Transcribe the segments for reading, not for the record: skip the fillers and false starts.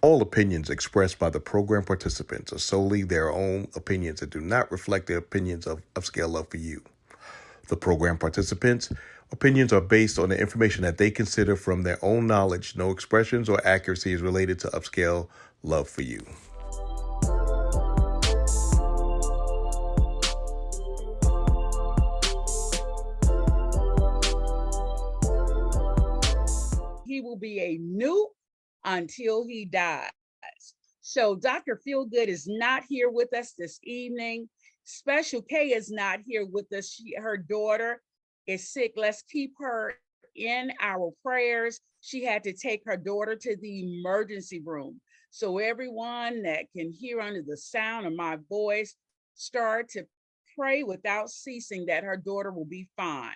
All opinions expressed by the program participants are solely their own opinions and do not reflect the opinions of Upscale Love for You. The program participants' opinions are based on the information that they consider from their own knowledge. No expressions or accuracy is related to Upscale Love for You. He will be a nuke until he dies. So Dr. Feelgood is not here with us this evening. Special K is not here with us. Her daughter is sick. Let's keep her in our prayers. She had to take her daughter to the emergency room. So everyone that can hear under the sound of my voice, start to pray without ceasing that her daughter will be fine.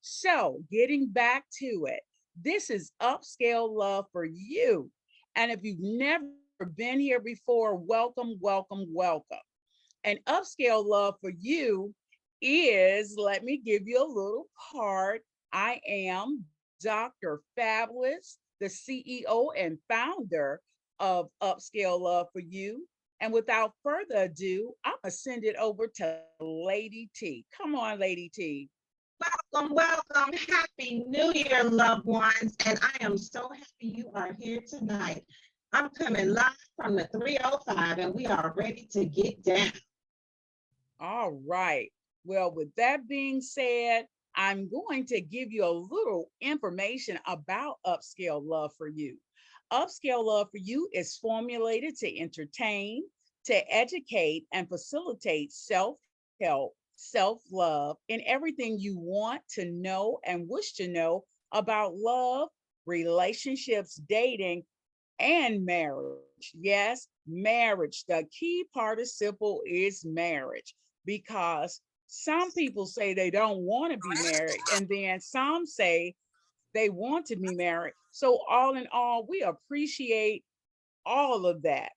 So getting back to it, this is Upscale Love for You. And if you've never been here before, welcome, welcome, welcome. And Upscale Love for You is, let me give you a little part. I am Dr. Fabulous, the CEO and founder of Upscale Love for You. And without further ado, I'm going to send it over to Lady T. Come on, Lady T. Welcome, welcome. Happy New Year, loved ones. And I am so happy you are here tonight. I'm coming live from the 305 and we are ready to get down. All right. Well, with that being said, I'm going to give you a little information about Upscale Love for You. Upscale Love for You is formulated to entertain, to educate, and facilitate self-help, self-love, and everything you want to know and wish to know about love, relationships, dating, and marriage. Yes, marriage. The key participle is marriage, because some people say they don't want to be married, and then some say they want to be married. So all in all, we appreciate all of that.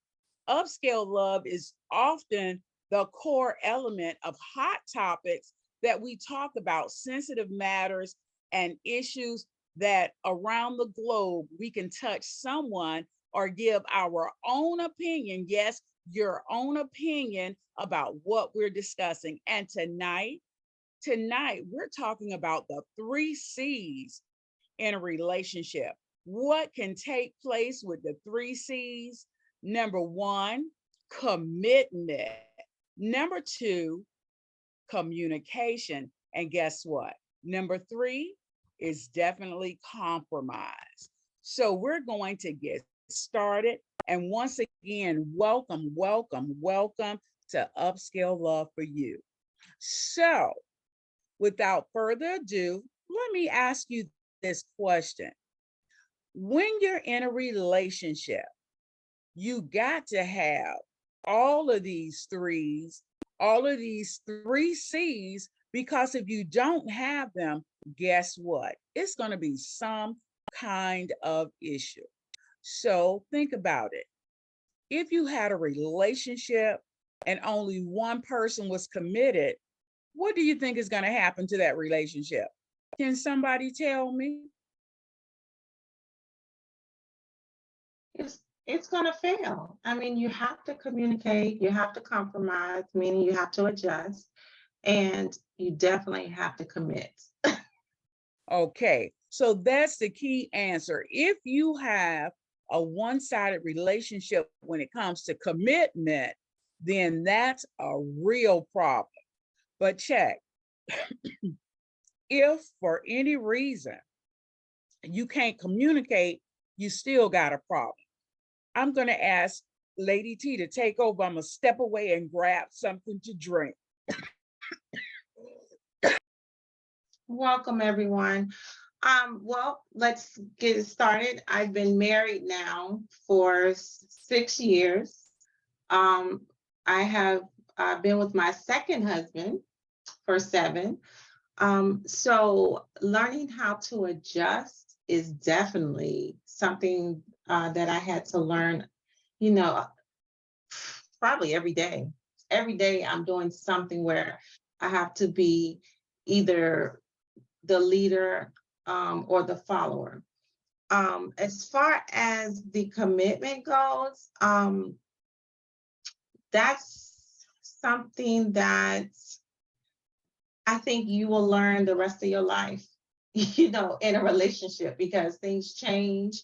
Upscale love is often the core element of hot topics that we talk about, sensitive matters and issues that around the globe we can touch someone or give our own opinion. Yes, your own opinion about what we're discussing. And tonight we're talking about the 3 C's in a relationship. What can take place with the 3 C's? Number 1, commitment. Number 2, communication. And guess what? Number 3 is definitely compromise. So we're going to get started. And once again, welcome, welcome, welcome to Upscale Love for You. So without further ado, let me ask you this question. When you're in a relationship, you got to have all of these 3's, all of these 3 C's, because if you don't have them, guess what? It's going to be some kind of issue. So think about it. If you had a relationship and only one person was committed, what do you think is going to happen to that relationship? Can somebody tell me? It's going to fail. I mean, you have to communicate, you have to compromise, meaning you have to adjust, and you definitely have to commit. Okay, so that's the key answer. If you have a one-sided relationship when it comes to commitment, then that's a real problem. But check, if for any reason you can't communicate, you still got a problem. I'm going to ask Lady T to take over. I'm going to step away and grab something to drink. Welcome, everyone. Well, let's get it started. I've been married now for 6 years. I have been with my second husband for 7. So learning how to adjust is definitely something that I had to learn, probably every day. Every day I'm doing something where I have to be either the leader or the follower. As far as the commitment goes, that's something that I think you will learn the rest of your life, in a relationship, because things change.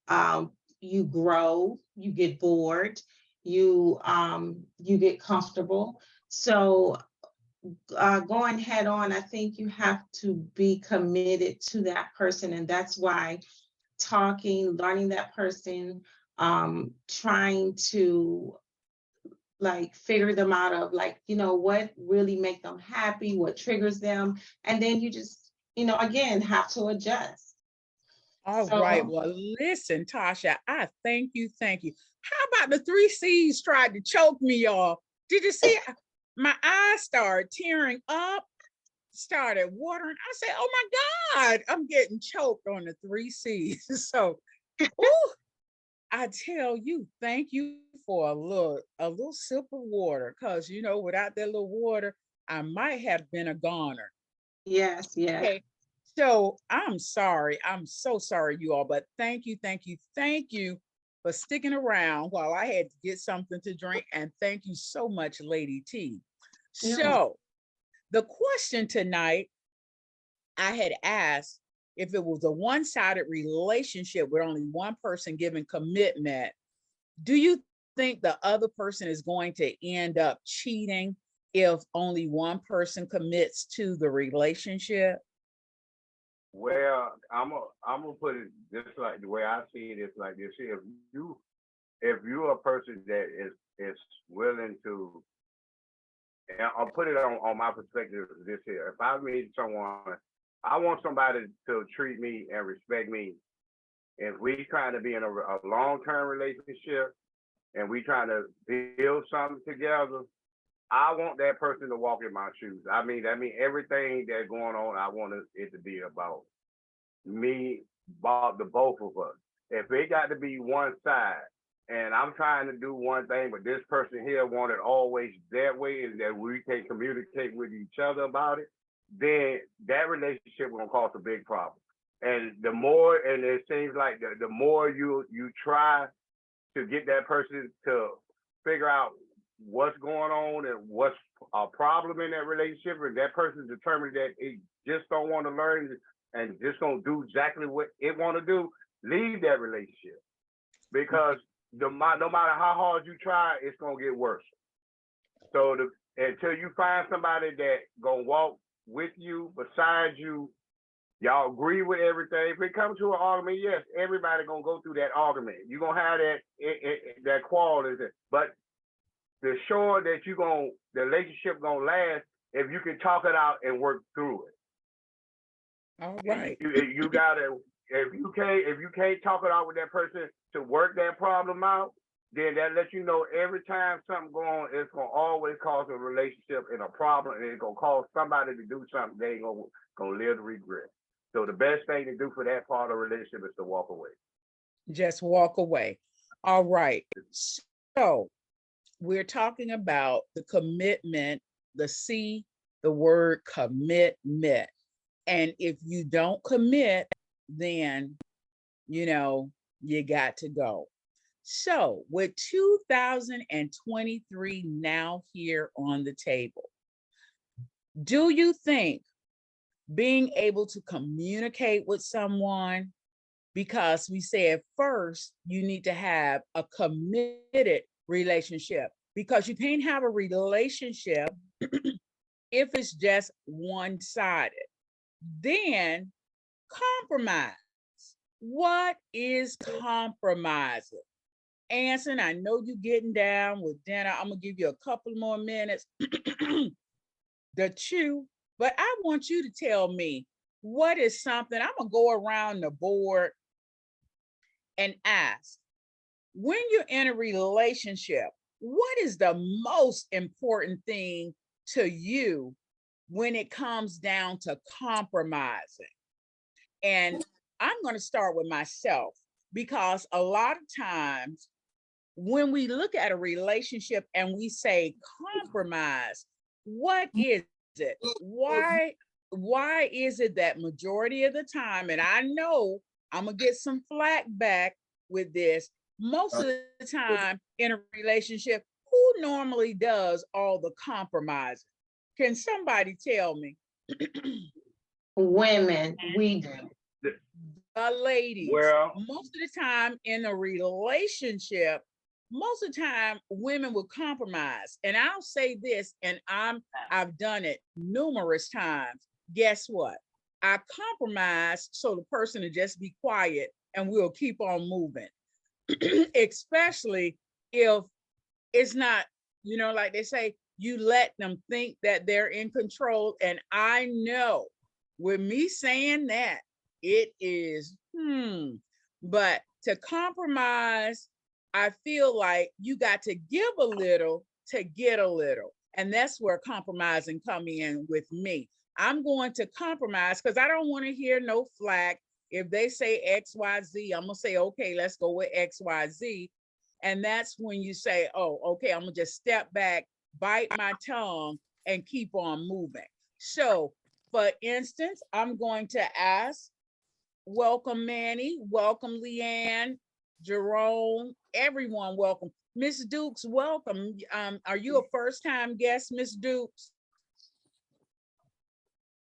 Um, you grow, you get bored, you get comfortable. So going head on, I think you have to be committed to that person, and that's why talking, learning that person, trying to like figure them out of like, what really make them happy, what triggers them. And then you just, again, have to adjust. All right. So Well, listen, Tasha, I thank you. Thank you. How about the three C's tried to choke me, y'all? Did you see? My eyes started tearing up, started watering. I said, oh my God, I'm getting choked on the three C's. So, ooh, I tell you, thank you for a little sip of water. Cause without that little water, I might have been a goner. yes, yes. Okay. So I'm sorry. I'm so sorry, you all, but thank you, thank you, thank you for sticking around while I had to get something to drink. And thank you so much, Lady T. Yeah. So the question tonight, I had asked if it was a one-sided relationship with only one person giving commitment, do you think the other person is going to end up cheating if only one person commits to the relationship? Well, I'm gonna put it just like the way I see it is like this. If you're a person that is willing to, and I'll put it on my perspective this here. If I meet someone, I want somebody to treat me and respect me. If we trying to be in a long-term relationship and we trying to build something together, I want that person to walk in my shoes. I mean everything that's going on, I want it to be about me, about the both of us. If it got to be one side, and I'm trying to do one thing, but this person here want it always that way, and that we can communicate with each other about it, then that relationship gonna cause a big problem. And it seems like the more you try to get that person to figure out what's going on and what's a problem in that relationship, and that person's determined that it just don't want to learn and just gonna do exactly what it want to do, leave that relationship, because no matter how hard you try, it's gonna get worse. So until you find somebody that gonna walk with you, beside you, y'all agree with everything. If it comes to an argument, yes, everybody gonna go through that argument. You're gonna have that quarrel, but the sure that the relationship gonna last if you can talk it out and work through it. All And right. you gotta, if you can't talk it out with that person to work that problem out, then that lets you know every time something going on, it's gonna always cause a relationship and a problem, and it's gonna cause somebody to do something they ain't gonna live to regret. So the best thing to do for that part of the relationship is to walk away. Just walk away. All right. So we're talking about the commitment, the C, the word commitment. And if you don't commit, then, you got to go. So with 2023 now here on the table, do you think being able to communicate with someone, because we said first you need to have a committed relationship, because you can't have a relationship if it's just one-sided. Then compromise. What is compromising? Anson, I know you're getting down with dinner. I'm gonna give you a couple more minutes to chew, but I want you to tell me what is something. I'm gonna go around the board and ask, when you're in a relationship, what is the most important thing to you when it comes down to compromising? And I'm going to start with myself, because a lot of times when we look at a relationship and we say compromise, what is it? Why is it that majority of the time, and I know I'm gonna get some flack back with this. Most of the time in a relationship, who normally does all the compromising? Can somebody tell me? Women, we do. The ladies, Well, most of the time in a relationship, most of the time women will compromise. And I'll say this, and I've done it numerous times. Guess what? I compromise so the person will just be quiet and we'll keep on moving. Especially if it's not, like they say, you let them think that they're in control. And I know with me saying that, it is, but to compromise, I feel like you got to give a little to get a little. And that's where compromising come in with me. I'm going to compromise because I don't want to hear no flack. If they say XYZ, I'm going to say, okay, let's go with XYZ. And that's when you say, oh, okay, I'm gonna just step back, bite my tongue, and keep on moving. So, for instance, I'm going to ask, welcome Manny, welcome Leanne, Jerome, everyone, welcome. Miss Dukes, welcome. Are you a first-time guest, Miss Dukes?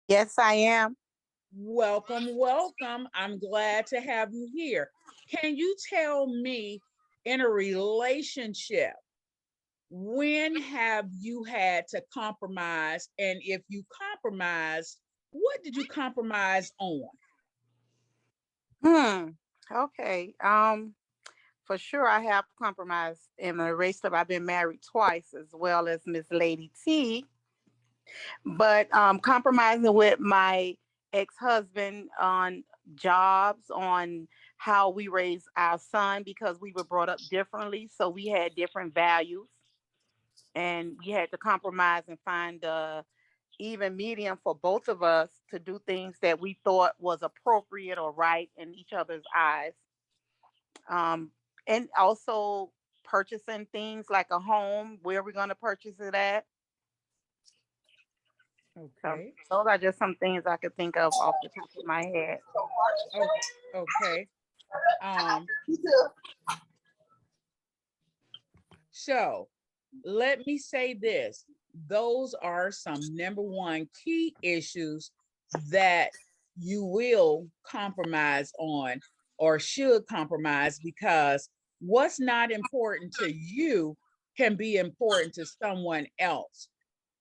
Yes, I am. Welcome, welcome. I'm glad to have you here. Can you tell me, in a relationship, when have you had to compromise? And if you compromised, what did you compromise on? Okay. For sure I have compromised in a relationship. I've been married twice as well as Miss Lady T. But compromising with my ex-husband on jobs, on how we raise our son, because we were brought up differently. So we had different values, and we had to compromise and find a even medium for both of us to do things that we thought was appropriate or right in each other's eyes. Um, and also purchasing things like a home, where we're going to purchase it at. Okay. Those are just some things I could think of off the top of my head. Oh, okay. Um, so let me say this. Those are some number one key issues that you will compromise on or should compromise, because what's not important to you can be important to someone else.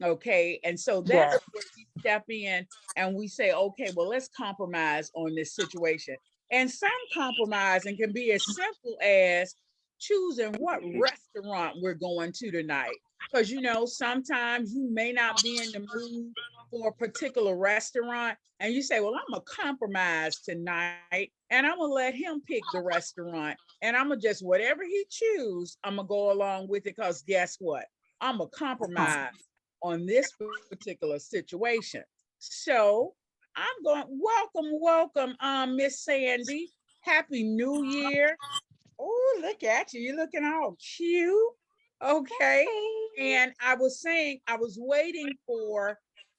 Okay. And so that's Yes. where we step in and we say, okay, well, let's compromise on this situation. And some compromising can be as simple as choosing what restaurant we're going to tonight. Because, sometimes you may not be in the mood for a particular restaurant. And you say, well, I'm going to compromise tonight and I'm going to let him pick the restaurant. And I'm going to just, whatever he choose, I'm going to go along with it. Because guess what? I'm going to compromise on this particular situation. So I'm going, welcome, Miss Sandy. Happy New Year. Oh, look at you. You're looking all cute. Okay. And I was saying, I was waiting for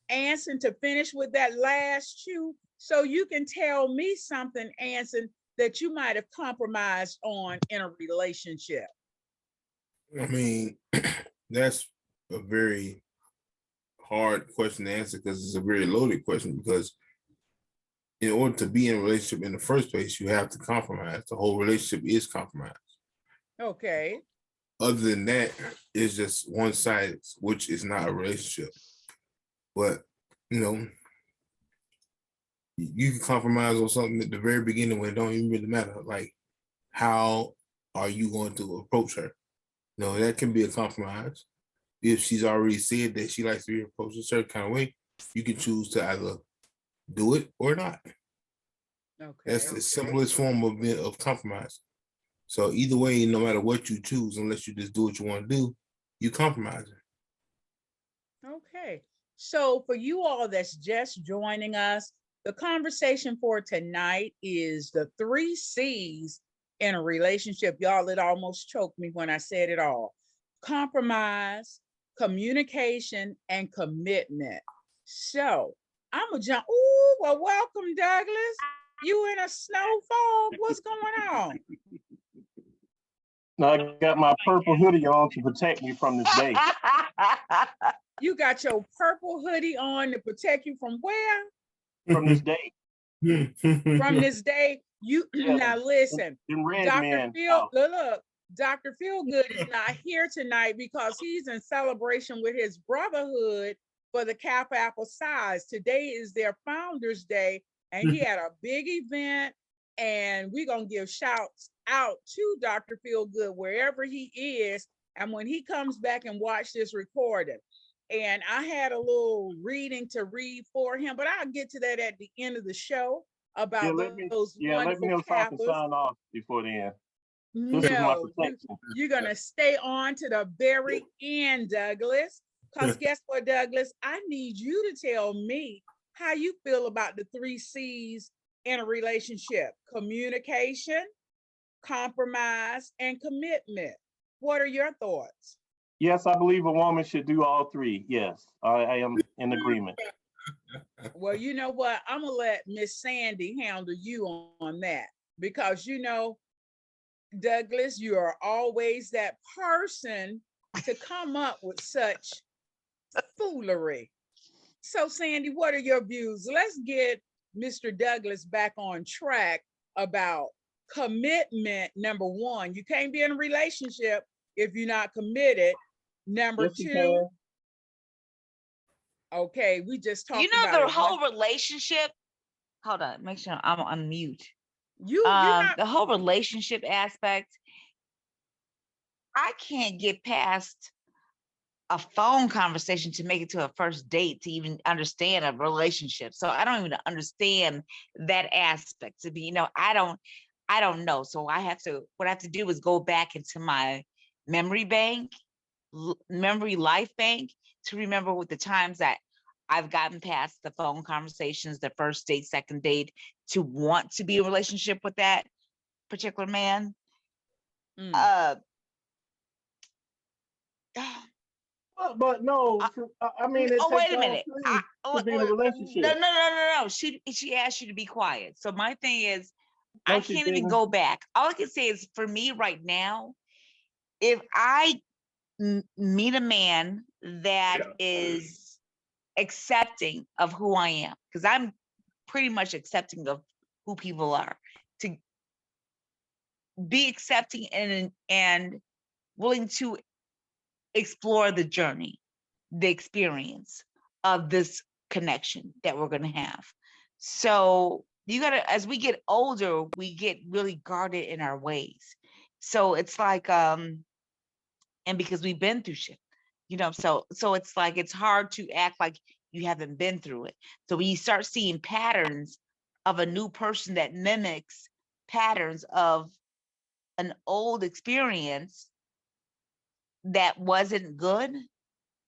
Anson to finish with that last chew so you can tell me something, Anson, that you might have compromised on in a relationship. I mean, that's a very hard question to answer because it's a very loaded question. Because in order to be in a relationship in the first place, you have to compromise. The whole relationship is compromise. Okay. Other than that, it's just one sided, which is not a relationship. But you can compromise on something at the very beginning when it don't even really matter. Like, how are you going to approach her? That can be a compromise. If she's already said that she likes to be approached a certain kind of way, you can choose to either do it or not. Okay. That's the simplest form of compromise. So either way, no matter what you choose, unless you just do what you want to do, you compromise. Okay. So for you all that's just joining us, the conversation for tonight is the 3 C's in a relationship. Y'all, it almost choked me when I said it all. Compromise, communication, and commitment. So I'm going to jump. Oh, well, welcome, Douglas. You in a snow fog? What's going on? Now I got my purple hoodie on to protect me from this day. You got your purple hoodie on to protect you from where? From this day. From this day. You Yeah, now listen, them red Dr. men Phil, out. look, Dr. Feelgood is not here tonight because he's in celebration with his brotherhood for the Kappa Alpha Psi. Today is their Founders Day, and he had a big event. And we're gonna give shouts out to Dr. Feelgood wherever he is, and when he comes back and watch this recording. And I had a little reading to read for him, but I'll get to that at the end of the show about let me those let me wonderful know so I can Kappas. sign off before then. This is my No, protection. you're gonna stay on to the very end, Douglas. Because guess what, Douglas? I need you to tell me how you feel about the 3 C's in a relationship: communication, compromise, and commitment. What are your thoughts? Yes, I believe a woman should do all 3. Yes, I am in agreement. Well, you know what? I'm gonna let Miss Sandy handle you on that because Douglas, you are always that person to come up with such foolery. So, Sandy, what are your views? Let's get Mr. Douglas back on track about commitment. Number 1, you can't be in a relationship if you're not committed. Number Yes, 2, okay, we just talked about the it. whole relationship. Hold on, make sure I'm on mute. You're not The whole relationship aspect. I can't get past a phone conversation to make it to a first date to even understand a relationship. So I don't even understand that aspect to be, I don't know. So what I have to do is go back into my memory bank, memory life bank to remember what the times that I've gotten past the phone conversations, the first date, second date, to want to be in a relationship with that particular man. But no, I mean, it Oh, takes wait a minute. to be in a relationship. No. She asked you to be quiet. So my thing is, No, I she can't even didn't. go back. All I can say is, for me right now, if I meet a man that is accepting of who I am, because I'm pretty much accepting of who people are, to be accepting and willing to explore the journey, the experience of this connection that we're going to have. So you got to, as we get older, we get really guarded in our ways. So it's like, and because we've been through shit, so it's like, it's hard to act like you haven't been through it. So when you start seeing patterns of a new person that mimics patterns of an old experience that wasn't good,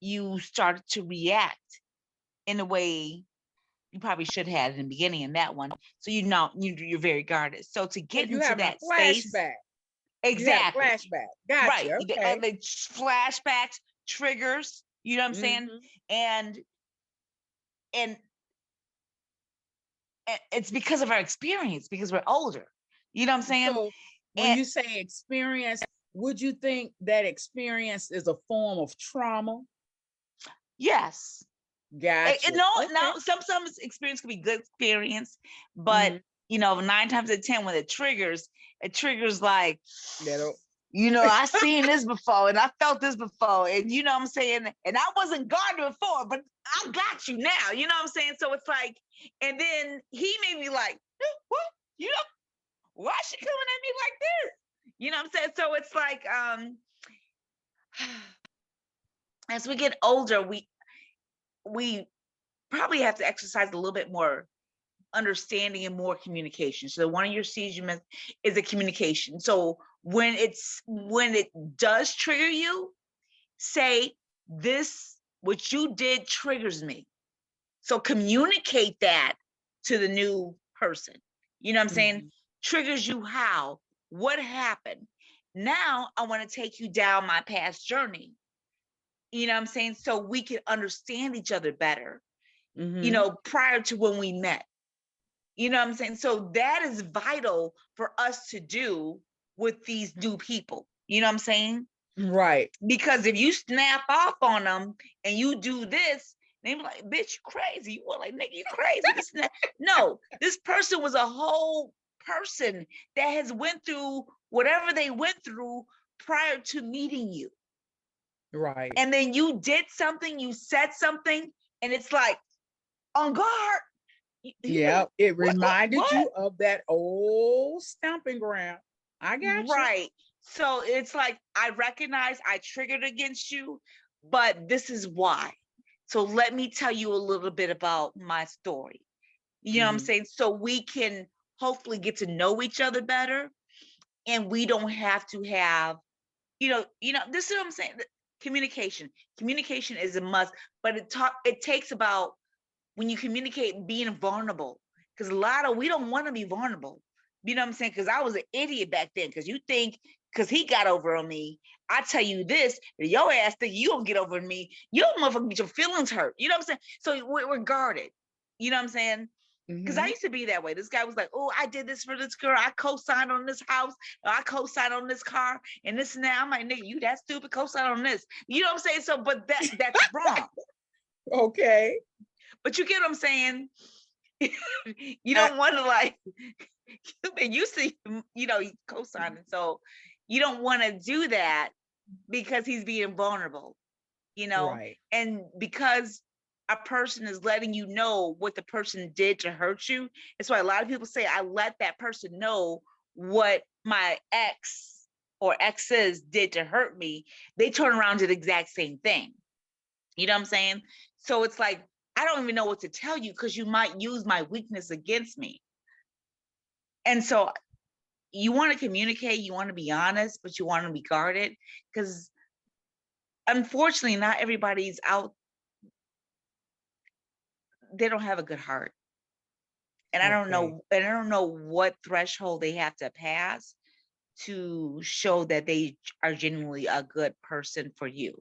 you start to react in a way you probably should have in the beginning in that one. So you're very guarded. So to get you into having that a space, flashback. exactly, You had a flashback. Gotcha. right? Okay. The flashbacks, triggers. You know what I'm saying? And it's because of our experience, because we're older. You know what I'm saying? So when you say experience, would you think that experience is a form of trauma? Yes. Gotcha. No, some experience could be good experience, but 9 times out of 10, when it triggers like, I seen this before and I felt this before, and you know what I'm saying, and I wasn't guarded before, but I got you now. You know what I'm saying? So it's like, and then he made me like, what? Why is she coming at me like this? You know what I'm saying? So it's like, as we get older, we probably have to exercise a little bit more understanding and more communication. So one of your C's you meant is a communication. So when it does trigger you, say, this, what you did triggers me. So communicate that to the new person. You know what I'm saying? Triggers you how? What happened? Now I want to take you down my past journey. You know what I'm saying? So we can understand each other better, prior to when we met. You know what I'm saying? So that is vital for us to do with these new people. You know what I'm saying? Right. Because if you snap off on them and you do this, they be like, bitch, you crazy. You were like, nigga, you crazy. This and that. No, this person was a whole person that has went through whatever they went through prior to meeting you. Right. And then you did something, you said something, and it's like, on guard. Yeah, Like, it reminded what? you of that old stomping ground. I got you. Right. So it's like, I recognize I triggered against you, but this is why. So let me tell you a little bit about my story. You know what I'm saying? So we can hopefully get to know each other better, and we don't have to have, this is what I'm saying. Communication. Communication is a must, but it takes about, when you communicate, being vulnerable. Because we don't want to be vulnerable. You know what I'm saying? Because I was an idiot back then. Because you think, because he got over on me, I tell you this, your ass think you don't get over on me. You don't motherfucker get your feelings hurt. You know what I'm saying? So we're guarded. You know what I'm saying? Because I used to be that way. This guy was like, oh, I did this for this girl. I co-signed on this house. I co-signed on this car and this and that. I'm like, nigga, you that stupid, co-signed on this. You know what I'm saying? So, but that's wrong. Okay. But you get what I'm saying? You don't want to, like, you've been used to, co-signing. So you don't want to do that because he's being vulnerable, Right. and because a person is letting you know what the person did to hurt you. That's why a lot of people say, I let that person know what my ex or exes did to hurt me. They turn around to the exact same thing. You know what I'm saying? So it's like, I don't even know what to tell you because you might use my weakness against me. And so you want to communicate, you want to be honest, but you want to be guarded, because unfortunately, not everybody's out. They don't have a good heart. And I don't know what threshold they have to pass to show that they are genuinely a good person for you.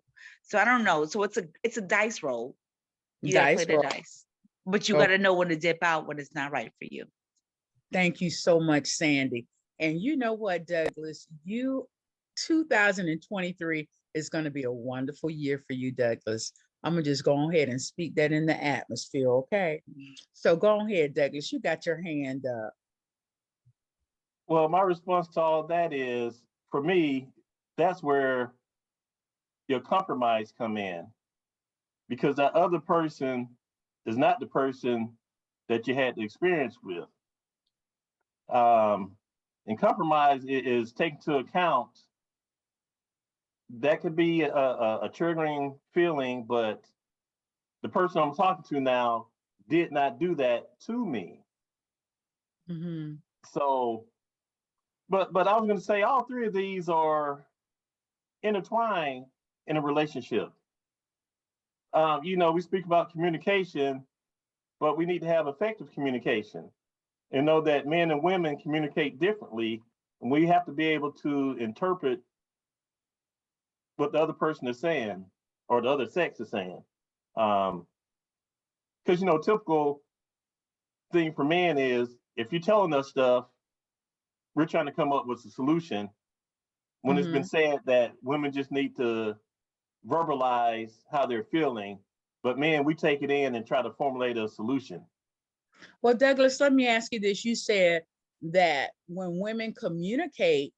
So I don't know. So it's a dice roll. You got to play the dice, but you got to know when to dip out when it's not right for you. Thank you so much, Sandy. And you know what, Douglas, 2023 is going to be a wonderful year for you, Douglas. I'm going to just go ahead and speak that in the atmosphere, okay? So go ahead, Douglas. You got your hand up. Well, my response to all that is, for me, that's where your compromise come in, because that other person is not the person that you had the experience with. And compromise is taking into account that could be a triggering feeling, but the person I'm talking to now did not do that to me. So, but I was going to say all three of these are intertwined in a relationship. We speak about communication, but we need to have effective communication and know that men and women communicate differently, and we have to be able to interpret what the other person is saying or the other sex is saying. Because, typical thing for men is, if you're telling us stuff, we're trying to come up with a solution, when it's been said that women just need to verbalize how they're feeling, but men, we take it in and try to formulate a solution. Well, Douglas, let me ask you this. You said that when women communicate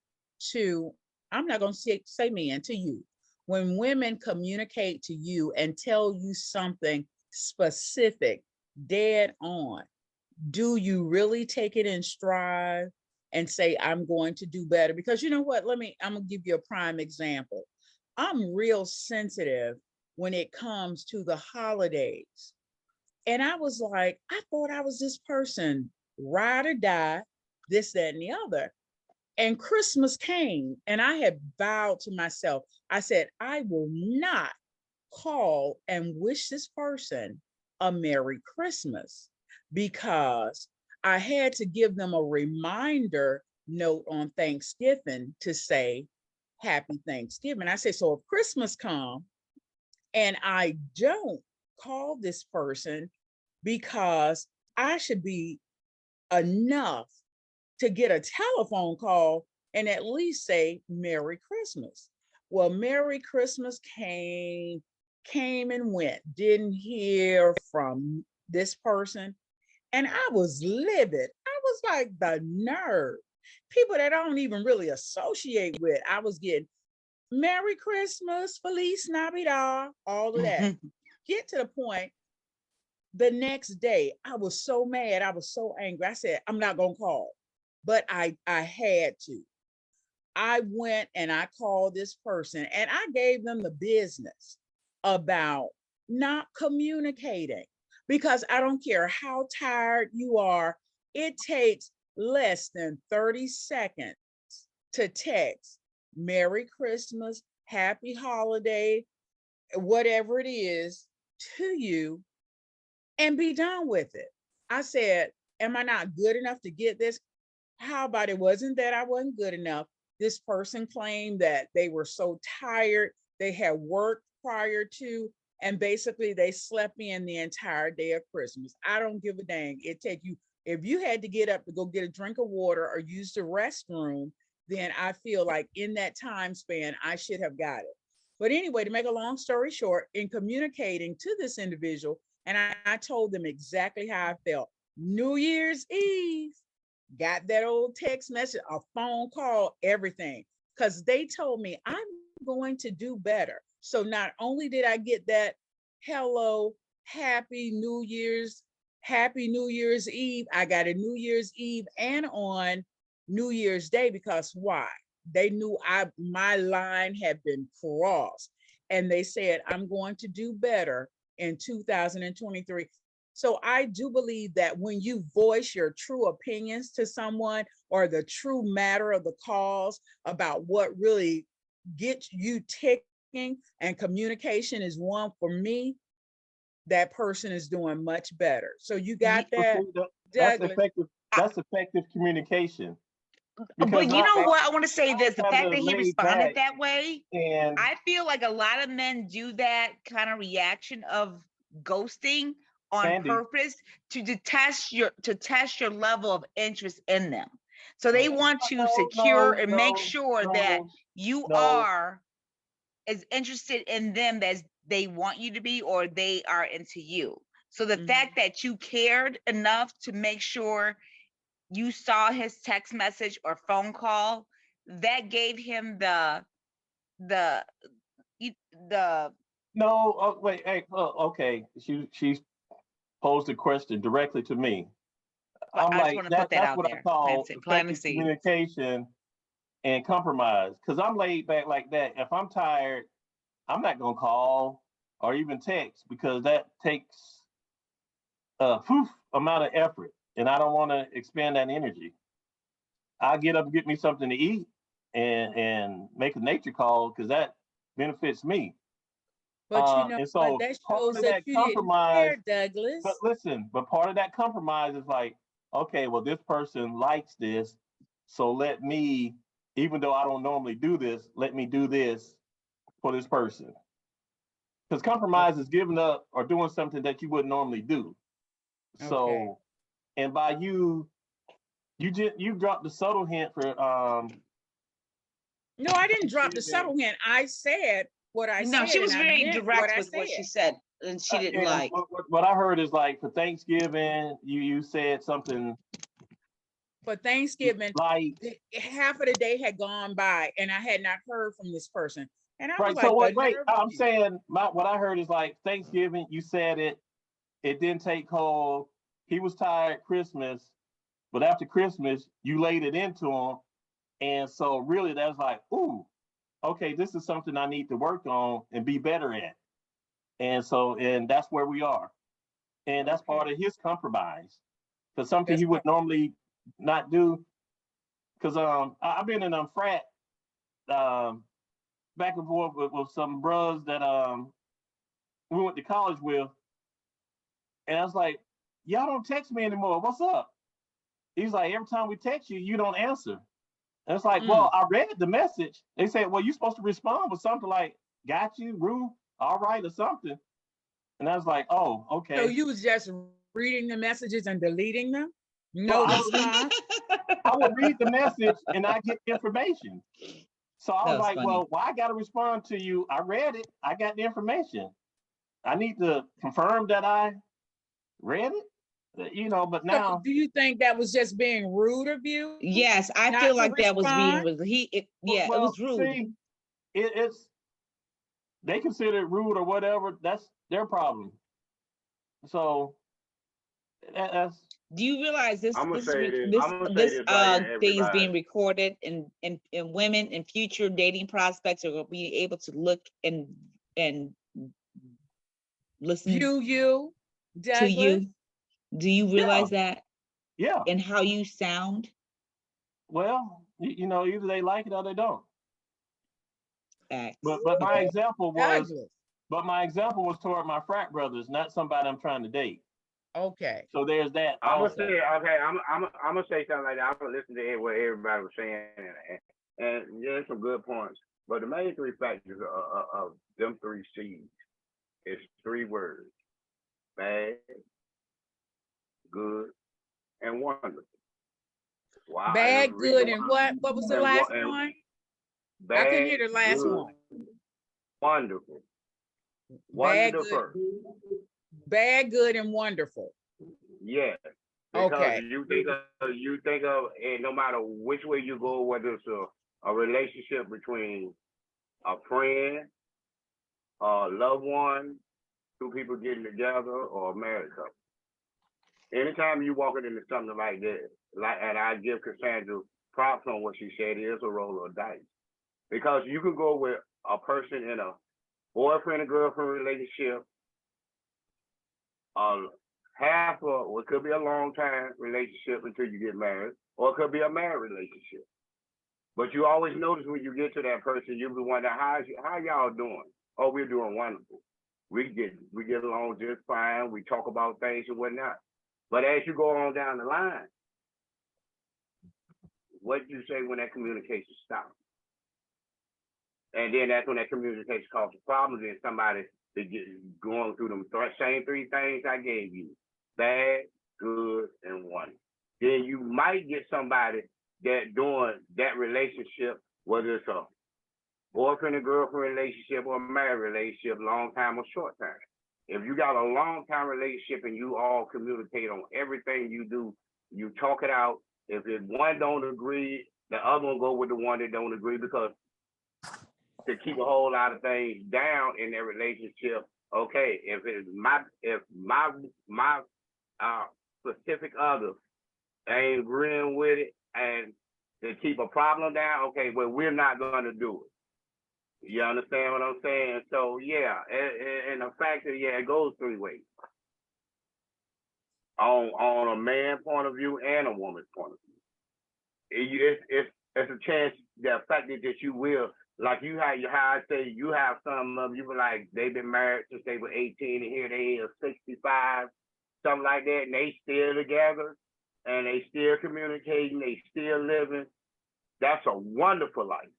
to, I'm not going to say men, to you, when women communicate to you and tell you something specific, dead on, do you really take it in stride and say, I'm going to do better? Because you know what, I'm going to give you a prime example. I'm real sensitive when it comes to the holidays. And I was like, I thought I was this person, ride or die, this, that, and the other. And Christmas came, and I had vowed to myself, I said, I will not call and wish this person a Merry Christmas, because I had to give them a reminder note on Thanksgiving to say, Happy Thanksgiving. I said, so if Christmas comes and I don't call this person, because I should be enough to get a telephone call and at least say Merry Christmas. Well, Merry Christmas came and went. Didn't hear from this person. And I was livid. I was like, the nerve. People that I don't even really associate with. I was getting Merry Christmas, Feliz Navidad, all of that. Get to the point, the next day, I was so mad. I was so angry. I said, I'm not going to call. But I had to. I went and I called this person and I gave them the business about not communicating, because I don't care how tired you are, it takes less than 30 seconds to text Merry Christmas, Happy Holiday, whatever it is to you, and be done with it. I said, am I not good enough to get this? How about it wasn't that I wasn't good enough? This person claimed that they were so tired, they had worked prior to, and basically they slept in the entire day of Christmas. I don't give a dang. It take you, if you had to get up to go get a drink of water or use the restroom, then I feel like in that time span, I should have got it. But anyway, to make a long story short, in communicating to this individual, and I told them exactly how I felt. New Year's Eve, got that old text message, a phone call, everything. Because they told me I'm going to do better. So not only did I get that hello, happy New Year's Eve, I got a New Year's Eve and on New Year's Day, because why? They knew my line had been crossed. And they said, I'm going to do better in 2023. So I do believe that when you voice your true opinions to someone, or the true matter of the cause about what really gets you ticking, and communication is one, for me, that person is doing much better. So you got that, That's Douglas? effective. That's effective communication. But you know what? I want to say this: the fact that he responded back that way, and I feel like a lot of men do that kind of reaction of ghosting on Sandy, purpose to test your level of interest in them. So they want to secure and make sure that you are as interested in them as they want you to be, or they are into you. So the fact that you cared enough to make sure you saw his text message or phone call, that gave him the no, oh, wait, hey, okay. She posed a question directly to me. I'm I just like, want to put that that's out what I there. call Planting effective seeds. communication and compromise. Because I'm laid back like that. If I'm tired, I'm not gonna call or even text, because that takes a amount of effort, and I don't want to expend that energy. I'll get up and get me something to eat and make a nature call, because that benefits me. But you know, And but so that part shows of that that you didn't compromise, care, Douglas. but listen, but part of that compromise is like, okay, well, this person likes this, so let me, even though I don't normally do this, let me do this for this person. Because compromise is giving up or doing something that you wouldn't normally do. So, Okay. and by you dropped the subtle hint for No, I didn't drop the subtle hint. I said what I No, said, she was and I very meant what direct I with what she said. said, and she didn't like. What I heard is like for Thanksgiving, you said something For Thanksgiving, like half of the day had gone by, and I had not heard from this person. And I was right. like, So the wait, nerve of I'm you. saying what I heard is like Thanksgiving, you said it didn't take hold. He was tired Christmas, but after Christmas, you laid it into him. And so really that's like, ooh, okay, this is something I need to work on and be better at. And so, and that's where we are. And that's part of his compromise. Because something That's he would part. normally not do. Because I've been in a frat back and forth with some bros that we went to college with. And I was like, y'all don't text me anymore. What's up? He's like, every time we text you, you don't answer. And it's like, well, I read the message. They said, well, you're supposed to respond with something like, got you, Rue, all right, or something. And I was like, oh, okay. So you was just reading the messages and deleting them? No I response. would read the message and I get information. So I was That was like, funny. well, why I got to respond to you? I read it. I got the information. I need to confirm that I read it, but So now, do you think that was just being rude of you? Yes, I Not feel to like that was being, respond? it well, was rude. see, it's, they consider it rude or whatever. That's their problem. So that's, Do you realize this I'm gonna this say re- this. this I'm gonna say this this right here, thing is being everybody. recorded, and women and future dating prospects are going to be able to look and listen You, to Douglas? you. Do you yeah, realize that? yeah. And how you sound? Well, either they like it or they don't. Facts. But my example was, Douglas. toward my frat brothers, not somebody I'm trying to date. Okay. So there's that I'm gonna also. say okay. I'm gonna say something like that. I'm gonna listen to what everybody was saying, and there's some good points. But the main three factors of them three C's is three words: bad, good, and wonderful. Wow. Bad, good, and what? What was the last one? I couldn't hear Bad, the last good, one. wonderful. Bad, Wonderful. good, bad, good, and wonderful. Yes. Because Okay. you think of, and no matter which way you go, whether it's a relationship between a friend, a loved one, two people getting together, or a married couple. Anytime you walking into something like that, and I give Cassandra props on what she said, it is a roll of dice. Because you can go with a person in a boyfriend and girlfriend relationship, half of what could be a long time relationship until you get married, or it could be a married relationship. But you always notice when you get to that person, you be wondering how y'all doing? Oh, we're doing wonderful. We get along just fine. We talk about things and whatnot. But as you go on down the line, what do you say when that communication stops? And then that's when that communication causes problems, and somebody going through them same three things I gave you: bad, good, and wonderful. Then you might get somebody that doing that relationship, whether it's a boyfriend and girlfriend relationship or a married relationship, long time or short time. If you got a long time relationship and you all communicate on everything you do, you talk it out. If one don't agree, the other one go with the one that don't agree, because to keep a whole lot of things down in their relationship. Okay, if my specific other ain't agreeing with it, and to keep a problem down, okay, well, we're not going to do it. You understand what I'm saying? So yeah, and the fact that it goes three ways. On a man point of view and a woman's point of view. It's a chance, the fact that you will, like you have, how I say, you have some of you, like they've been married since they were 18 and here they are 65, something like that, and they still together and they still communicating, they still living. That's a wonderful life.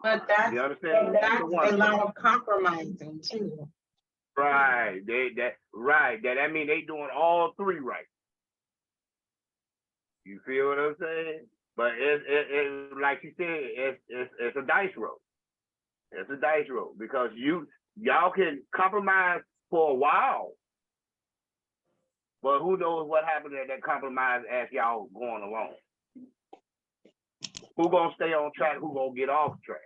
But You understand? that's a lot of compromising too. Right. That means they doing all three right. You feel what I'm saying? But it like you said, it's a dice roll. It's a dice roll, because y'all can compromise for a while, but who knows what happens at that compromise as y'all going along? Who gonna stay on track? Who gonna get off track?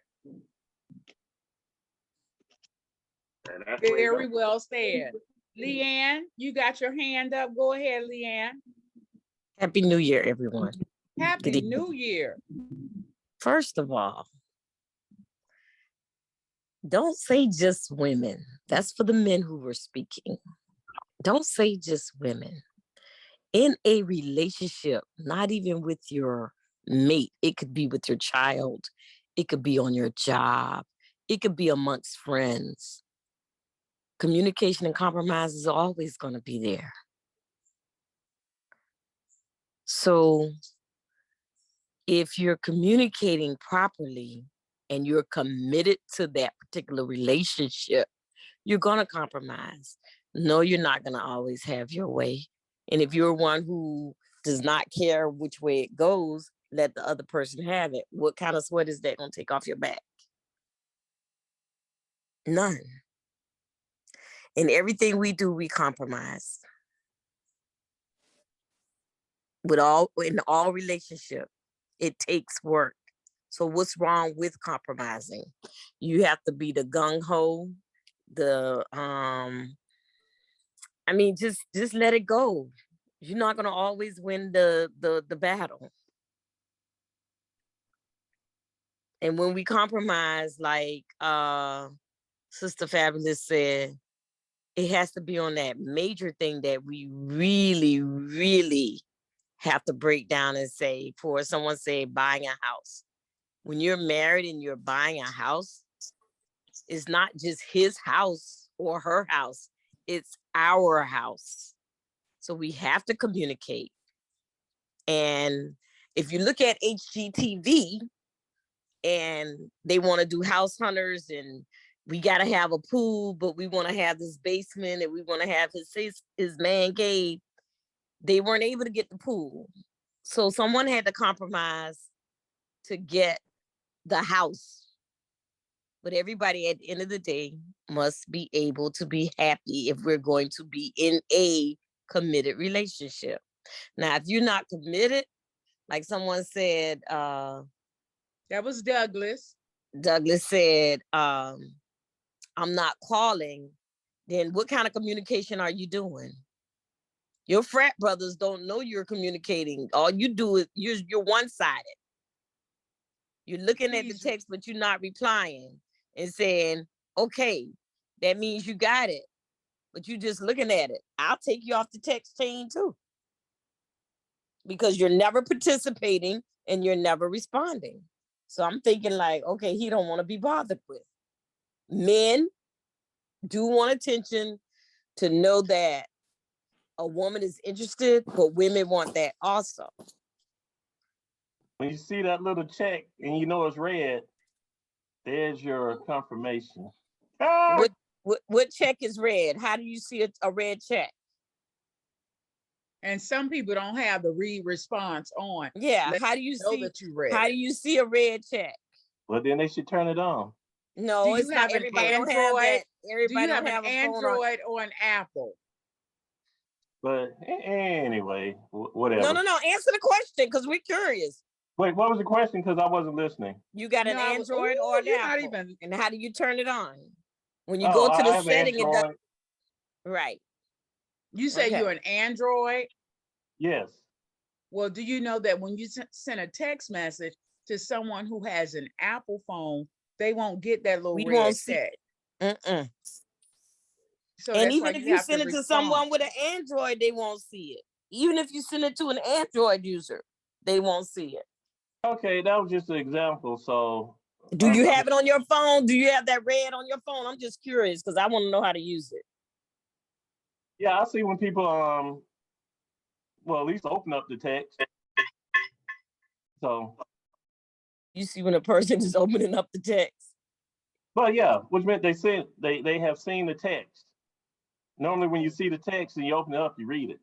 And that's Very well said. Leanne, you got your hand up. Go ahead, Leanne. Happy New Year, everyone. Happy New Year. First of all, don't say just women. That's for the men who were speaking. Don't say just women. In a relationship, not even with your mate, it could be with your child, it could be on your job, it could be amongst friends. Communication and compromise is always going to be there. So if you're communicating properly and you're committed to that particular relationship, you're going to compromise. No, you're not going to always have your way. And if you're one who does not care which way it goes, let the other person have it. What kind of sweat is that going to take off your back? None. In everything we do, we compromise. In all relationship, it takes work. So what's wrong with compromising? You have to be the gung ho, just let it go. You're not gonna always win the battle. And when we compromise, like Sister Fabulous said, it has to be on that major thing that we really, really have to break down and say. For someone say buying a house. When you're married and you're buying a house, it's not just his house or her house, it's our house. So we have to communicate. And if you look at HGTV and they want to do house hunters and we got to have a pool, but we want to have this basement and we want to have his man cave, they weren't able to get the pool. So someone had to compromise to get the house. But everybody at the end of the day must be able to be happy if we're going to be in a committed relationship. Now, if you're not committed, like someone said, that was Douglas. Douglas said, I'm not calling, then what kind of communication are you doing? Your frat brothers don't know you're communicating. All you do is you're one-sided. You're looking at the text, but you're not replying and saying, okay, that means you got it. But you just looking at it. I'll take you off the text chain too. Because you're never participating and you're never responding. So I'm thinking like, okay, he don't want to be bothered with. Men do want attention, to know that a woman is interested, but women want that also. When you see that little check and you know it's red, there's your confirmation. Ah! What check is red? How do you see a red check? And some people don't have the read response on. Yeah, how do you see that you read? How do you see a red check? Well, then they should turn it on. No, it's not. Everybody don't have that. Everybody do you have don't have an Android or an Apple? But anyway, whatever. No. Answer the question because we're curious. Wait, what was the question? Because I wasn't listening. You got an Android or an Apple? And how do you turn it on? When you go to the setting, it does. Right. You say you're an Android? Yes. Well, do you know that when you send a text message to someone who has an Apple phone, they won't get that little red check? So and even if you send it to someone with an Android, they won't see it. Even if you send it to an Android user, they won't see it. Okay, that was just an example. So do you have it on your phone? Do you have that red on your phone? I'm just curious because I want to know how to use it. Yeah, I see when people well, at least open up the text. So you see when a person is opening up the text. Well, yeah, which meant they have seen the text. Normally when you see the text and you open it up, you read it.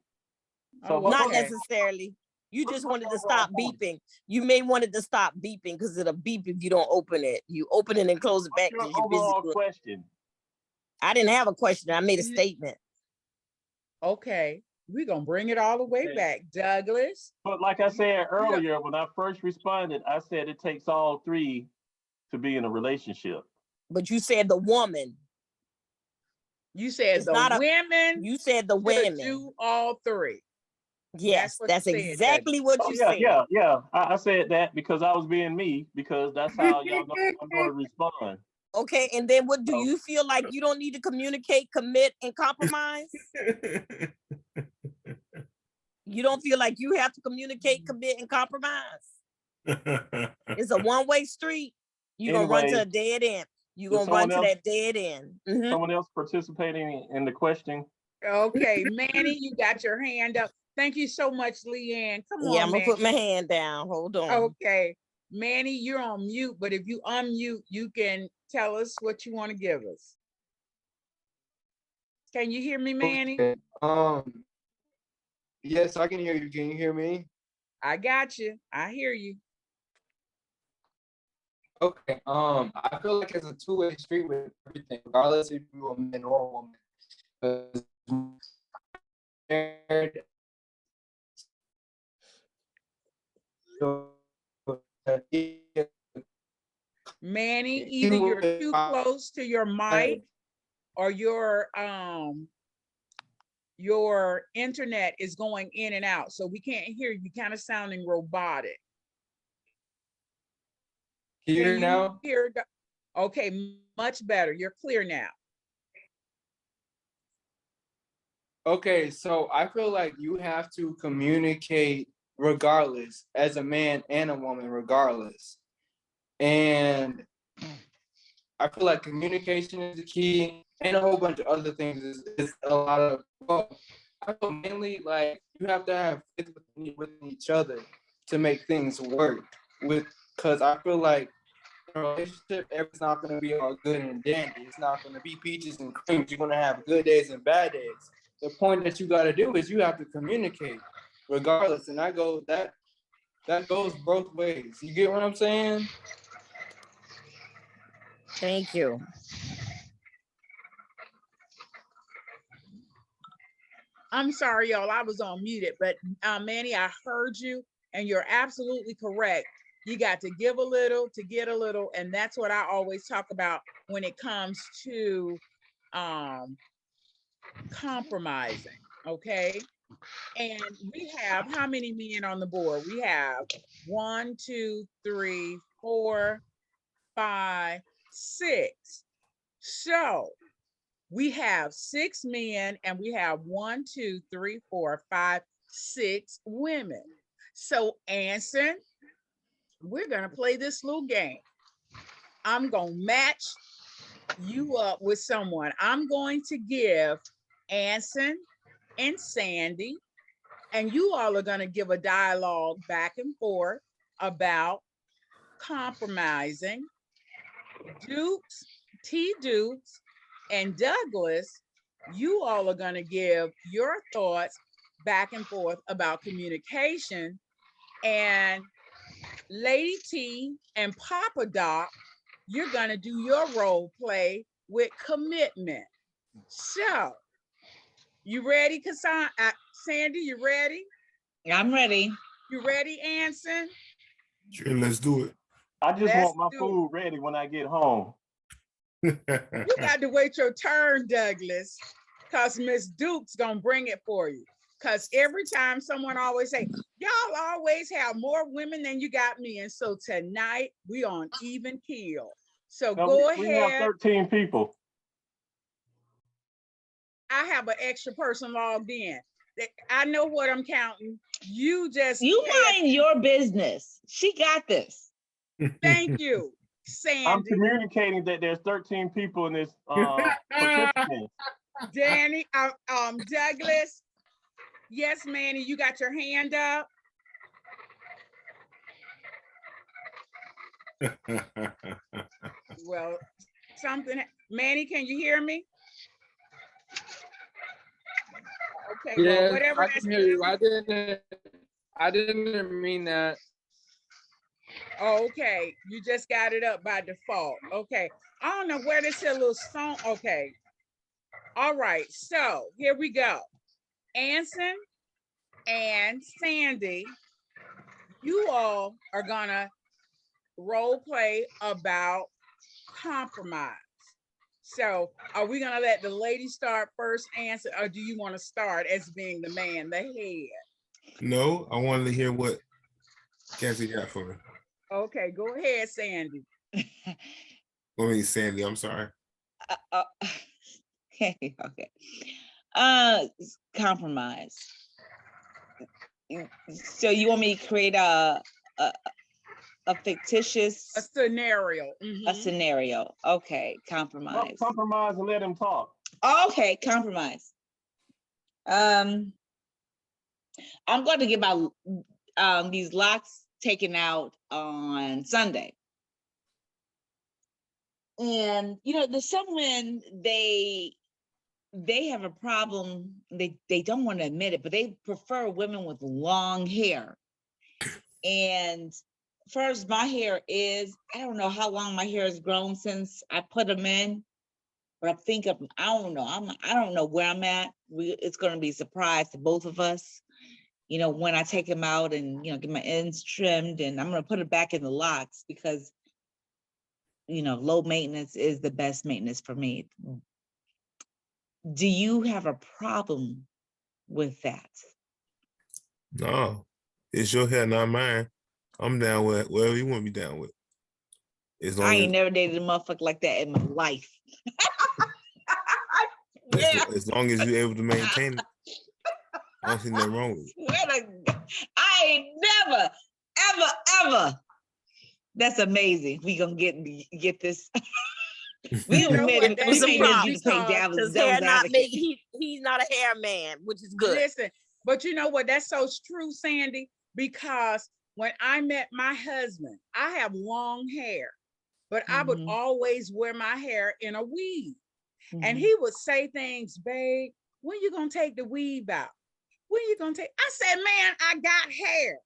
So not necessarily. You just wanted to stop beeping. You may wanted to stop beeping because it'll beep if you don't open it. You open it and close it back. Your overall question. I didn't have a question. I made a statement. Okay. We're going to bring it all the way back, Douglas. But like I said earlier, when I first responded, I said it takes all three to be in a relationship. But you said the woman. You said women. You said the women. Do all three. Yes, that's exactly what you said. Yeah. I said that because I was being me, because that's how y'all know I'm going to respond. Okay, and then what do you feel like you don't need to communicate, commit, and compromise? You don't feel like you have to communicate, commit, and compromise? It's a one-way street. You're going to run to a dead end. You're going to run to that dead end. Mm-hmm. Someone else participating in the question? Okay, Manny, you got your hand up. Thank you so much, Leanne. Come on, I'm going to put my hand down. Hold on. Okay. Manny, you're on mute, but if you unmute, you can tell us what you want to give us. Can you hear me, Manny? Okay. Yes, I can hear you. Can you hear me? I got you. I hear you. Okay. I feel like it's a two-way street with everything, regardless if you're a man or a woman. 'Cause Manny, either you're too close to your mic or your internet is going in and out, so we can't hear you. Kind of sounding robotic. Can you hear now? Okay, much better. You're clear now. Okay, so I feel like you have to communicate regardless, as a man and a woman, regardless. And I feel like communication is the key, and a whole bunch of other things is a lot of. Well, I feel mainly like you have to have faith within each other to make things work. Because I feel like in a relationship, it's not going to be all good and dandy. It's not going to be peaches and creams. You're going to have good days and bad days. The point that you got to do is you have to communicate, regardless, and that goes both ways. You get what I'm saying? Thank you. I'm sorry, y'all. I was on muted, but Manny, I heard you, and you're absolutely correct. You got to give a little to get a little, and that's what I always talk about when it comes to compromising. Okay, and we have how many men on the board? We have 1, 2, 3, 4, 5, 6. So we have 6 men and we have 1, 2, 3, 4, 5, 6 women. So Anson, we're gonna play this little game. I'm gonna match you up with someone. I'm going to give Anson and Sandy, and you all are gonna give a dialogue back and forth about compromising. T. Dukes, and Douglas, you all are going to give your thoughts back and forth about communication. And Lady T and Papa Doc, you're going to do your role play with commitment. So, you ready, Sandy? You ready? I'm ready. You ready, Anson? Sure, let's do it. I just want my food ready when I get home. You got to wait your turn, Douglas, because Miss Duke's gonna bring it for you. Because every time someone always say, y'all always have more women than you got me. And so tonight we on even keel. So No, go we have ahead. 13 people. I have an extra person logged in. I know what I'm counting. You mind your business. She got this. Thank you, Sandy. I'm communicating that there's 13 people in this participants. Danny, Douglas. Yes, Manny, you got your hand up. Well, Manny, can you hear me? Okay, yes, well, whatever. I can hear you. I didn't mean that. Okay, you just got it up by default. Okay, I don't know where this little song. Okay, all right. So here we go. Anson and Sandy, you all are gonna role play about compromise. So are we gonna let the lady start first, Anson, or do you want to start as being the man, the head? No, I wanted to hear what Cassie got for me. Okay, go ahead, Sandy. Sandy, I'm sorry. Okay. Compromise. So you want me to create a fictitious scenario? A scenario. Okay, compromise. Well, compromise and let him talk. Okay, compromise. I'm going to get my these locks taken out on Sunday. And there's some when they they have a problem. They don't want to admit it, but they prefer women with long hair. And first, my hair is, I don't know how long my hair has grown since I put them in, but I don't know. I don't know where I'm at. It's going to be a surprise to both of us, you know, when I take them out and, you know, get my ends trimmed, and I'm going to put it back in the locks because, you know, low maintenance is the best maintenance for me. Do you have a problem with that? No, it's your hair, not mine. I'm down with whatever you want me down with. As I long ain't as never dated a motherfucker like that in my life. as long as you're able to maintain it, I don't see nothing wrong with it. I ain't never, ever. That's amazing. We gonna get this. We You know what? may That's need amazing you to play because His hair not advocate. make he's not a hair man, which is good. listen, but you know what? That's so true, Sandy, because when I met my husband, I have long hair, but I would Mhm. always wear my hair in a weave. And Mhm. he would say things, babe, when you gonna take the weave out? When you gonna take? I said, man, I got hair.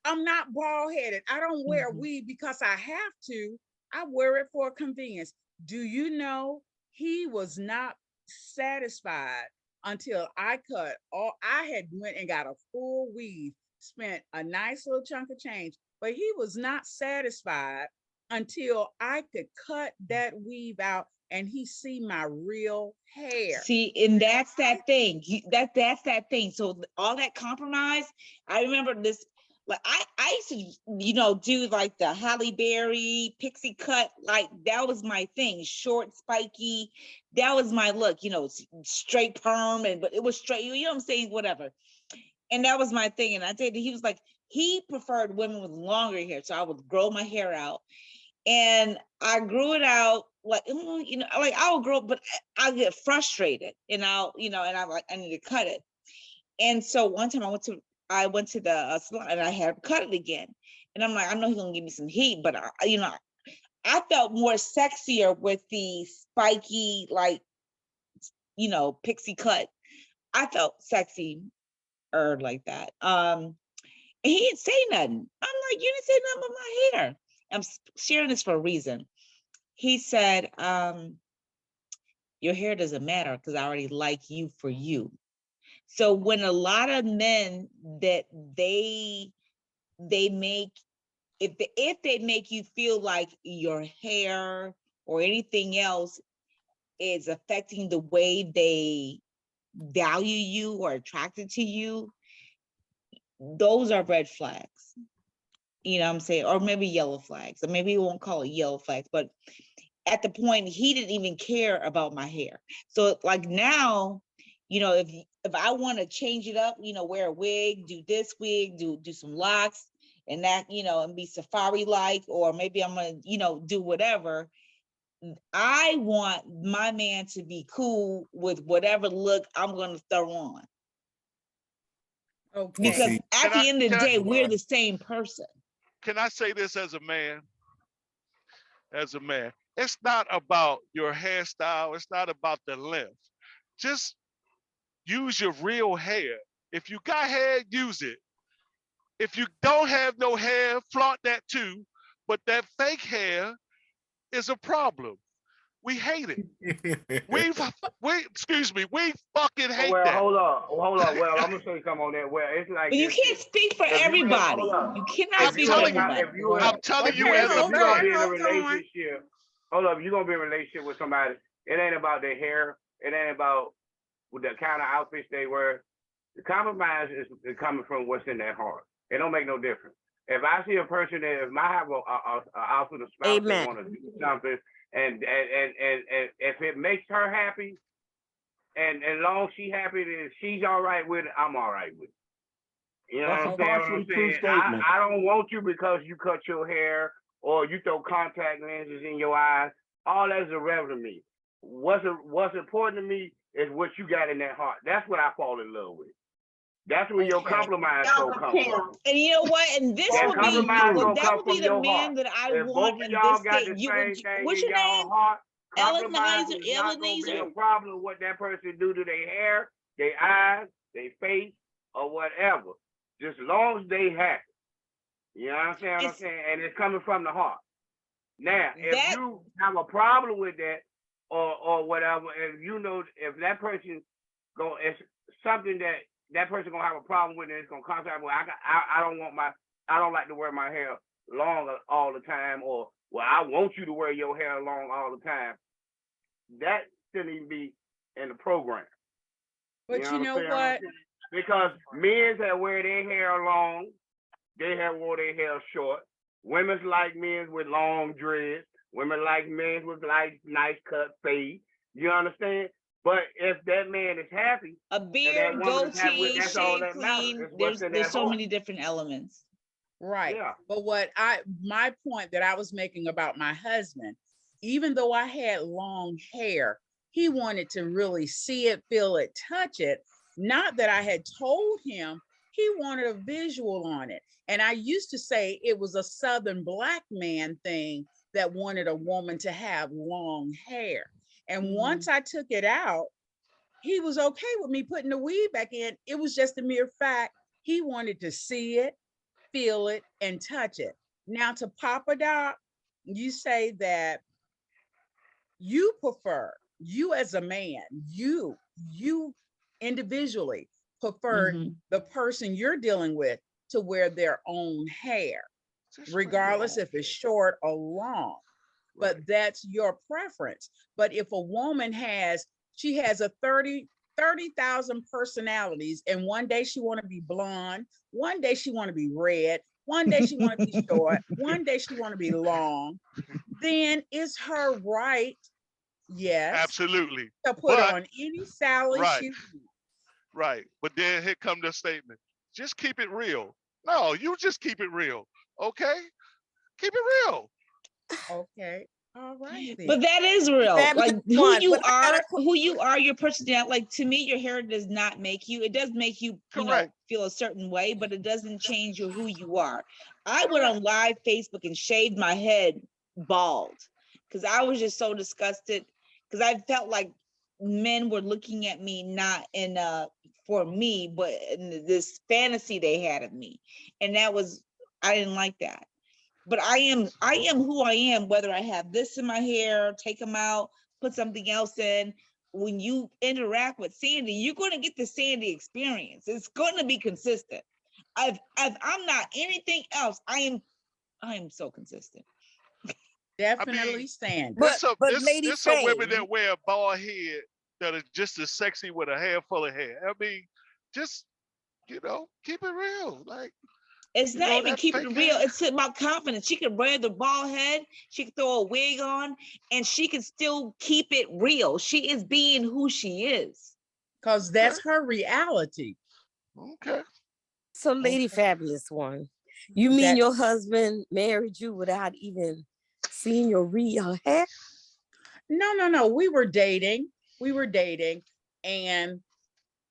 I'm not bald headed. I don't wear a weave because I have to. I wear it for convenience. Do you know he was not satisfied until I cut all? I had went and got a full weave, spent a nice little chunk of change, but he was not satisfied until I could cut that weave out and he see my real hair. See, and that's that thing. That's that thing. So all that compromise. I remember this. Like I used to, you know, do like the Halle Berry pixie cut. Like that was my thing. Short, spiky. That was my look. You know, straight perm, but it was straight. You know what I'm saying? Whatever. And that was my thing. And I did. He was like, he preferred women with longer hair, so I would grow my hair out. And I grew it out like, you know, like I'll grow, but I'll get frustrated and I'll, you know, and I'm like, I need to cut it. And so one time I went to the salon and I had to cut it again. And I'm like, I know he's gonna give me some heat, but you know, I felt more sexier with the spiky, like, you know, pixie cut. I felt sexy like that. And he didn't say nothing. I'm like, you didn't say nothing about my hair. I'm sharing this for a reason. He said, your hair doesn't matter because I already like you for you. So when a lot of men that they make, if they make you feel like your hair or anything else is affecting the way they value you or attracted to you, those are red flags. You know what I'm saying? Or maybe yellow flags. Or maybe we won't call it yellow flags, but at the point he didn't even care about my hair. So like now, you know, if I want to change it up, you know, wear a wig, do this wig, do some locks and that, you know, and be safari like, or maybe I'm gonna, you know, do whatever. I want my man to be cool with whatever look I'm gonna throw on. Okay. Because at the end of the day, we're the same person. Can I say this as a man? As a man, it's not about your hairstyle. It's not about the length. Just use your real hair. If you got hair, use it. If you don't have no hair, flaunt that too. But that fake hair is a problem. We hate it. we fucking hate Well, that. hold on. Well, I'm gonna say something on that. Well, it's like But you this can't here. speak for If you everybody. hold up. You cannot I'm speak for telling you, everybody. I'm telling you Okay, as a If you're gonna man. be in a hold on. relationship, hold up, you're gonna be in a relationship with somebody. It ain't about their hair. It ain't about the kind of outfits they wear. The compromise is coming from what's in their heart. It don't make no difference. If I see a person that if I have a outfit of spouse Amen. that want to do something, and if it makes her happy, and as long as she happy, then she's all right with it. I'm all right with it. You know That's what a I'm saying? partially true statement. I don't want you because you cut your hair or you throw contact lenses in your eyes. All that's irrelevant to me. What's important to me is what you got in that heart. That's what I fall in love with. That's where your compromise gonna come from. And you know what? And this That would be compromise well, gonna that come would from be the your heart. man that I If both want of in y'all this got state. the same thing What's in your y'all name? heart, Compromising is not going to be a problem what that person do to their hair, their eyes, their face, or whatever. Just as long as they happy. You understand what I'm saying? And it's coming from the heart. Now, if you have a problem with that or whatever, and you know if that person it's something that person gonna have a problem with, and it's gonna contact me. I don't like to wear my hair long all the time, or well, I want you to wear your hair long all the time. That shouldn't even be in the program. But you know what? Because men that wear their hair long, they have wore their hair short. Women's like men with long dreads. Women like men with like nice cut fade. You understand? But if that man is happy, a beard, goatee, shave clean, there's so many different elements. Right. Yeah. But my point that I was making about my husband, even though I had long hair, he wanted to really see it, feel it, touch it. Not that I had told him, he wanted a visual on it. And I used to say it was a Southern Black man thing that wanted a woman to have long hair. And once I took it out, he was okay with me putting the weave back in. It was just a mere fact. He wanted to see it, feel it, and touch it. Now to Papa Doc, you say that you prefer, you as a man, you individually prefer the person you're dealing with to wear their own hair, regardless if it's short or long. But that's your preference. But if a woman she has a 30,000 personalities, and one day she want to be blonde, one day she want to be red, one day she want to be short, one day she want to be long, then it's her right, yes, absolutely, to put on any salad she wants. Right. But then here come the statement. Just keep it real. No, you just keep it real. Okay? Keep it real. Okay. All right. Then. But that is real. Like who you are, your personality. Like to me, your hair does not make you. It does make you, feel a certain way, but it doesn't change who you are. I went on live Facebook and shaved my head bald because I was just so disgusted because I felt like men were looking at me not in for me, but in this fantasy they had of me, and I didn't like that. But I am who I am, whether I have this in my hair, take them out, put something else in. When you interact with Sandy, you're going to get the Sandy experience. It's going to be consistent. If I'm not anything else, I am so consistent. Definitely Sandy. But there's some women that wear a bald head that are just as sexy with a hair full of hair. I mean, just keep it real. Like, it's not even keeping it real. It's about confidence. She can wear the bald head. She can throw a wig on, and she can still keep it real. She is being who she is. Because that's her reality. Okay. So, Lady Fabulous One, you mean your husband married you without even seeing your real hair? No. We were dating, and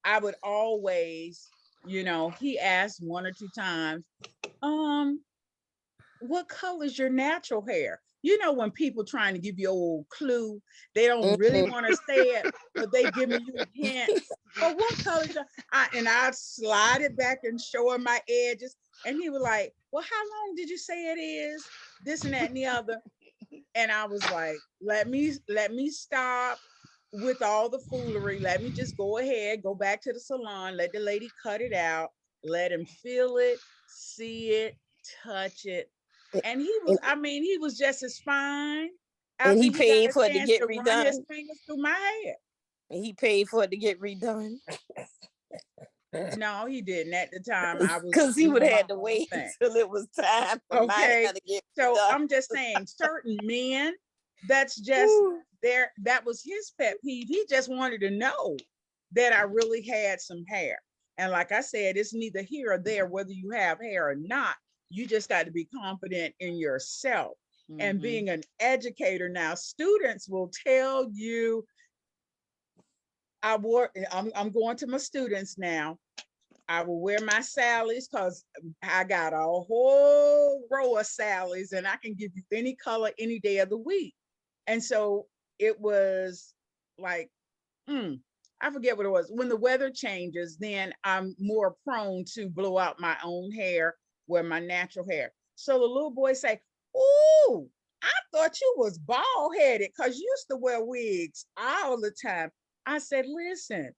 I would always, he asked one or two times, what color's your natural hair? When people trying to give you a little clue, they don't really want to say it, but they giving you hints. But what color? And I slide it back and show him my edges. And he was like, well, how long did you say it is? This and that and the other. And I was like, let me stop with all the foolery. Let me just go ahead, go back to the salon, let the lady cut it out, let him feel it, see it, touch it. And he was just as fine. And he paid for it to get redone. Run his fingers through my hair. And he paid for it to get redone. No, he didn't at the time. I was because he would have had to wait until it was time for my hair to get redone. I'm just saying, certain men, that's just that was his pet peeve. He just wanted to know that I really had some hair. And like I said, it's neither here or there whether you have hair or not. You just got to be confident in yourself. Mm-hmm. And being an educator now, students will tell you, I'm going to my students now. I will wear my Sallies because I got a whole row of Sallies and I can give you any color any day of the week. And so it was like, I forget what it was. When the weather changes, then I'm more prone to blow out my own hair, wear my natural hair. So the little boy say, "Ooh, I thought you was bald headed because you used to wear wigs all the time." I said, "Listen,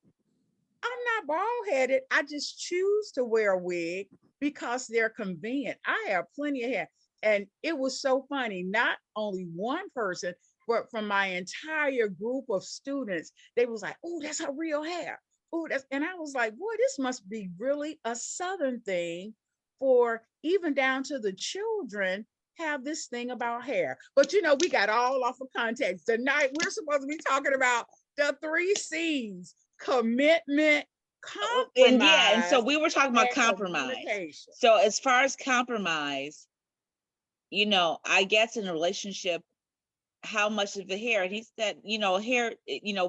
I'm not bald headed. I just choose to wear a wig because they're convenient. I have plenty of hair." And it was so funny. Not only one person, but from my entire group of students, they was like, "Oh, that's her real hair." Oh, that's, and I was like, "Boy, this must be really a Southern thing for even down to the children have this thing about hair." But you know, we got all off of context. Tonight, we're supposed to be talking about the 3 C's: commitment, And so compromise, we were talking about and compromise. communication. So as far as compromise, I guess in a relationship, how much of the hair, and he said, hair,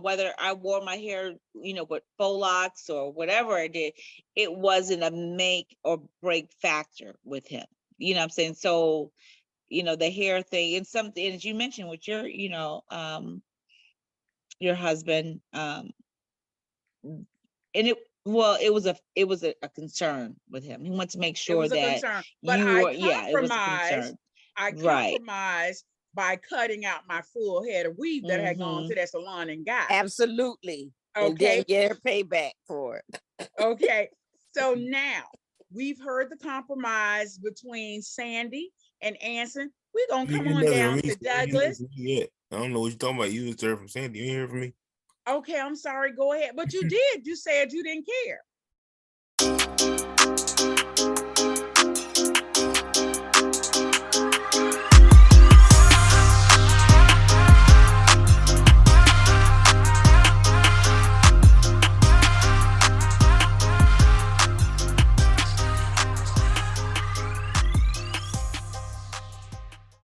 whether I wore my hair, with faux locks or whatever I did, it wasn't a make or break factor with him. You know what I'm saying? So, the hair thing, and something, as you mentioned with your husband, and it was a concern with him. He wanted to make It sure was a that concern, but you were, it was a concern. I Right. compromised by cutting out my full head of weave that had gone to that salon and got. Absolutely. And Okay. then get her payback for it. Okay. So now we've heard the compromise between Sandy and Anson. We're gonna come on down to Douglas. Yeah, I don't know what you're talking about. You was there from Sandy. You ain't hear from me. Okay, I'm sorry. Go ahead. But you did. You said you didn't care.